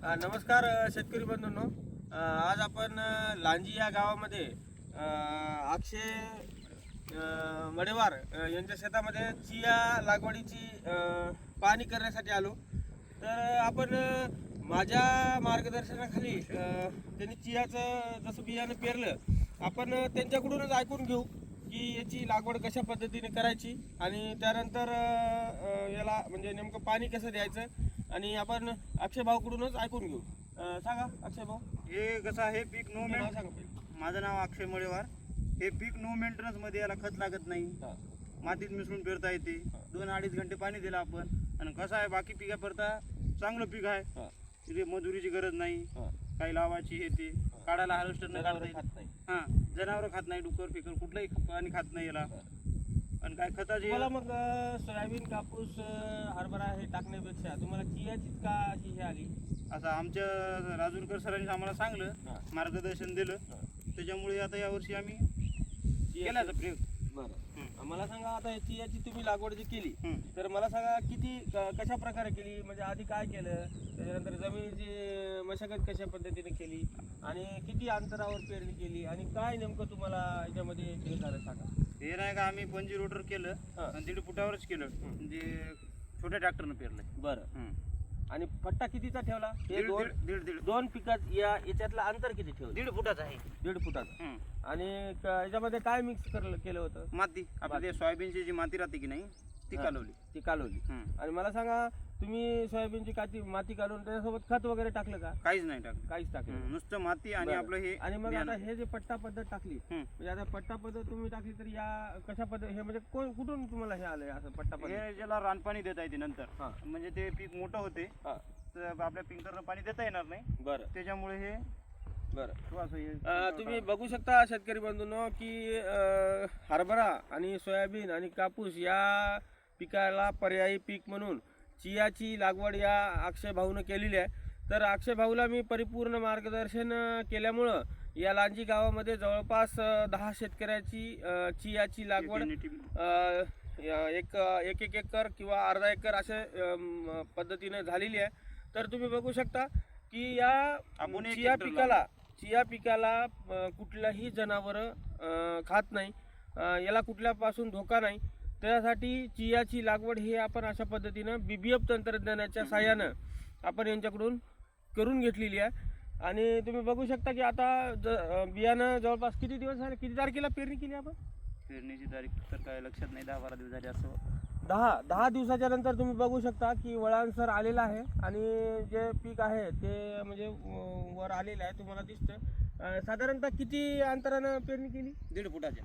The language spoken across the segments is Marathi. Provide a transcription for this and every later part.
नमस्कार शेतकरी बंधूंनो. आज आपण लांजी या गावामध्ये अक्षय मडेवार यांच्या शेतामध्ये चिया लागवडीची पाहणी करण्यासाठी आलो. तर आपण माझ्या मार्गदर्शनाखाली त्यांनी चियाचं जसं बियाणं पेरलं आपण त्यांच्याकडूनच ऐकून घेऊ की याची लागवड कशा पद्धतीने करायची आणि त्यानंतर याला म्हणजे नेमकं पाणी कसं द्यायचं आणि आपण अक्षय भाऊकडूनच ऐकून घेऊ. सांगा अक्षय भाऊ, हे कसं आहे पीक नो नाव मेंट. सांगा पहिले. माझं नाव अक्षय मडेवार. हे पीक नो मेंटेनन्स मध्ये, याला खत लागत नाही, मातीत मिसळून पेरता येते. 2-2.5 घंटे पाणी दिलं आपण. आणि कसं आहे बाकी पिकाकरता चांगलं पीक आहे. तिथे मजुरीची गरज नाही, काही लावायची हे ते काढायला हार्वेस्टर न काढता येत. हां, जनावर खात नाही, डुकर फिकर कुठलंही पाणी खात नाही याला. आणि काय खताची मला मग सोयाबीन, कापूस, हरभरा हे टाकण्यापेक्षा तुम्हाला चियाचीच का अशी हे आली? असं आमच्या राजूरकर सरांनी आम्हाला सांगलं, मार्गदर्शन दिलं. त्याच्यामुळे आता यावर्षी आम्ही केल्याचा प्रयोग. बरं, मला सांगा आता चियाची तुम्ही लागवड जी केली तर मला सांगा किती कशा प्रकारे केली, म्हणजे आधी काय केलं, त्याच्यानंतर जमिनीची मशागत कशा पद्धतीने केली आणि किती अंतरावर पेरणी केली आणि काय नेमकं तुम्हाला याच्यामध्ये हे झालं सांगा. हे नाही का, आम्ही पंजी रोटर केलं आणि 1.5 फुटावरच केलं, म्हणजे छोट्या ट्रॅक्टरनं पेरलंय. बरं, आणि पट्टा कितीचा ठेवला? हे दीड दोन पिकात याच्यातलं अंतर किती ठेवलं? 1.5 फुटाचं आहे. 1.5 फुटाचं. आणि याच्यामध्ये काय मिक्स केलं होतं? माती आपली ते सोयाबीनची जी माती राहते की नाही ती कालवली. आणि मला सांगा तुम्ही सोयाबीनची माती काढून त्याच्यासोबत खत वगैरे टाकलं का? काहीच नाही टाकलं, काहीच टाकलं, नुसतं माती आणि आपलं हे. आणि मग आता हे जे पट्टा पद्धत टाकली, म्हणजे आता पट्टा पद्धत तुम्ही टाकली तर या कशा पद्धत हे म्हणजे कुठून तुम्हाला हे आलंय असं पट्टा पद्धत? हे ज्याला रानपाणी देता येते नंतर, म्हणजे ते पीक मोठं होते तर आपल्या पिंकरनं पाणी देता येणार नाही. बरं, त्याच्यामुळे हे. बरं, तुम्ही बघू शकता शेतकरी बंधूंनो की हरभरा आणि सोयाबीन आणि कापूस या पिकाला पर्यायी पीक म्हणून चियाची लागवड या अक्षय भाऊनं केलेली आहे. तर अक्षय भाऊला मी परिपूर्ण मार्गदर्शन केल्यामुळं या लांजी गावामध्ये जवळपास 10 शेतकऱ्याची चियाची लागवड एक एकर किंवा अर्धा एकर अशा पद्धतीने झालेली आहे. तर तुम्ही बघू शकता की या चिया पिकाला कुठलाही जनावर खात नाही, याला कुठल्यापासून धोका नाही. त्यासाठी चियाची लागवड ही आपण अशा पद्धतीनं BBF तंत्रज्ञानाच्या साहाय्यानं आपण यांच्याकडून करून घेतलेली आहे. आणि तुम्ही बघू शकता की आता बियाणं जवळपास किती दिवस झाले, किती तारखेला पेरणी केली आपण? पेरणीची तारीख तर काय लक्षात नाही, 10-12 दिवस झाले असं. 10 दिवसाच्या नंतर तुम्ही बघू शकता की वळांसर आलेला आहे आणि जे पीक आहे ते म्हणजे वर आलेलं आहे, तुम्हाला दिसतं. साधारणतः किती अंतरानं पेरणी केली? 1.5 फुटाच्या.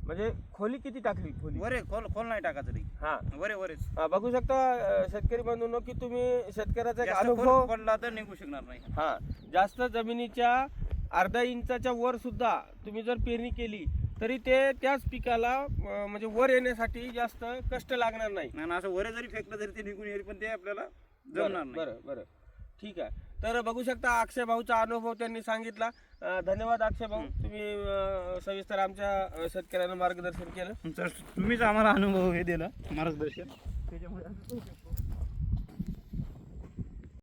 म्हणजे खोली किती टाकली? खोल नाही टाकायचं रे. वरेच बघू शकता शेतकरी बंधूंनो की तुम्ही शेतकऱ्याचा एक अनुभव पडला तर निघू शकणार नाही. जास्त जमिनीच्या अर्धा इंचाच्या वर सुद्धा तुम्ही जर पेरणी केली तरी ते त्याच पिकाला म्हणजे वर येण्यासाठी जास्त कष्ट लागणार नाही. असं वरे जरी फेकलं तरी ते निघून येईल, पण ते आपल्याला जमणार नाही. बरं, ठीक आहे. तर बघू शकता अक्षय भाऊचा अनुभव त्यांनी सांगितला. धन्यवाद अक्षय भाऊ, तुम्ही सविस्तर आमच्या शेतकऱ्यांना मार्गदर्शन केलं. तुम्हीच आम्हाला अनुभव हे दिला, मार्गदर्शन. त्याच्यामुळे